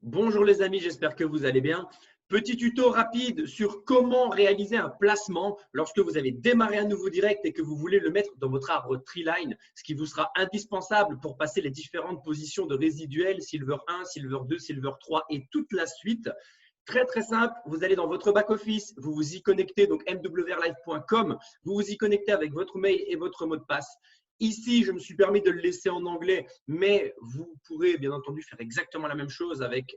Bonjour les amis, j'espère que vous allez bien. Petit tuto rapide sur comment réaliser un placement lorsque vous avez démarré un nouveau direct et que vous voulez le mettre dans votre arbre Treeline, ce qui vous sera indispensable pour passer les différentes positions de résiduel, Silver 1, Silver 2, Silver 3 et toute la suite. Très simple, vous allez dans votre back-office, vous vous y connectez, donc mwrlive.com, vous vous y connectez avec votre mail et votre mot de passe. Ici, je me suis permis de le laisser en anglais, mais vous pourrez bien entendu faire exactement la même chose avec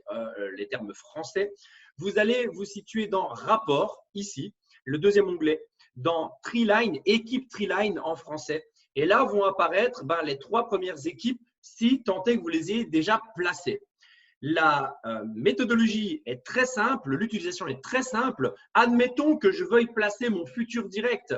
les termes français. Vous allez vous situer dans Rapport, ici, le deuxième onglet, dans Treeline, équipe Treeline en français. Et là vont apparaître les trois premières équipes si tant est que vous les ayez déjà placées. La méthodologie est très simple, l'utilisation est très simple. Admettons que je veuille placer mon futur direct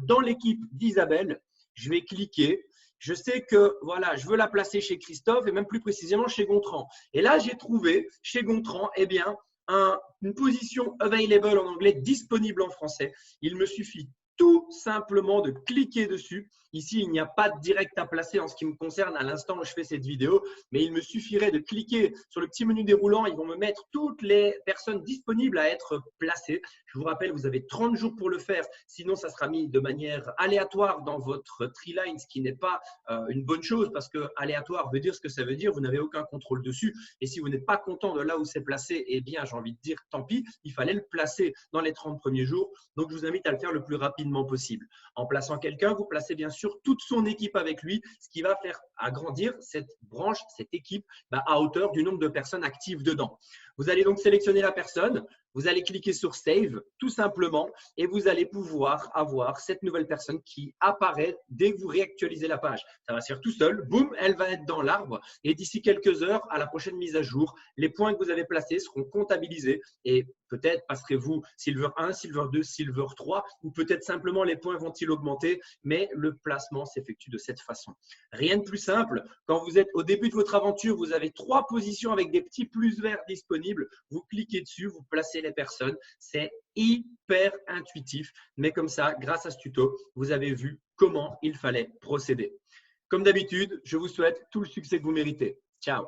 dans l'équipe d'Isabelle. Je vais cliquer. Je sais que voilà, je veux la placer chez Christophe et même plus précisément chez Gontran. Et là, j'ai trouvé chez Gontran une position available en anglais, disponible en français. Il me suffit tout simplement de cliquer dessus. Ici, il n'y a pas de direct à placer en ce qui me concerne à l'instant où je fais cette vidéo, mais il me suffirait de cliquer sur le petit menu déroulant. Ils vont me mettre toutes les personnes disponibles à être placées. Je vous rappelle, vous avez 30 jours pour le faire. Sinon, ça sera mis de manière aléatoire dans votre Treeline, ce qui n'est pas une bonne chose parce que aléatoire veut dire ce que ça veut dire. Vous n'avez aucun contrôle dessus. Et si vous n'êtes pas content de là où c'est placé, eh bien, j'ai envie de dire tant pis. Il fallait le placer dans les 30 premiers jours. Donc, je vous invite à le faire le plus rapidement possible. En plaçant quelqu'un, vous placez bien sûr toute son équipe avec lui, ce qui va faire agrandir cette branche, cette équipe, à hauteur du nombre de personnes actives dedans. Vous allez donc sélectionner la personne, vous allez cliquer sur Save tout simplement et vous allez pouvoir avoir cette nouvelle personne qui apparaît dès que vous réactualisez la page. Ça va se faire tout seul, boum, elle va être dans l'arbre et d'ici quelques heures, à la prochaine mise à jour, les points que vous avez placés seront comptabilisés et peut-être passerez-vous Silver 1, Silver 2, Silver 3 ou peut-être simplement les points vont-ils augmenter, mais le placement s'effectue de cette façon. Rien de plus simple, quand vous êtes au début de votre aventure, vous avez 3 positions avec des petits plus verts disponibles, vous cliquez dessus, vous placez les personnes, c'est hyper intuitif, mais comme ça, grâce à ce tuto, vous avez vu comment il fallait procéder. Comme d'habitude, je vous souhaite tout le succès que vous méritez. Ciao!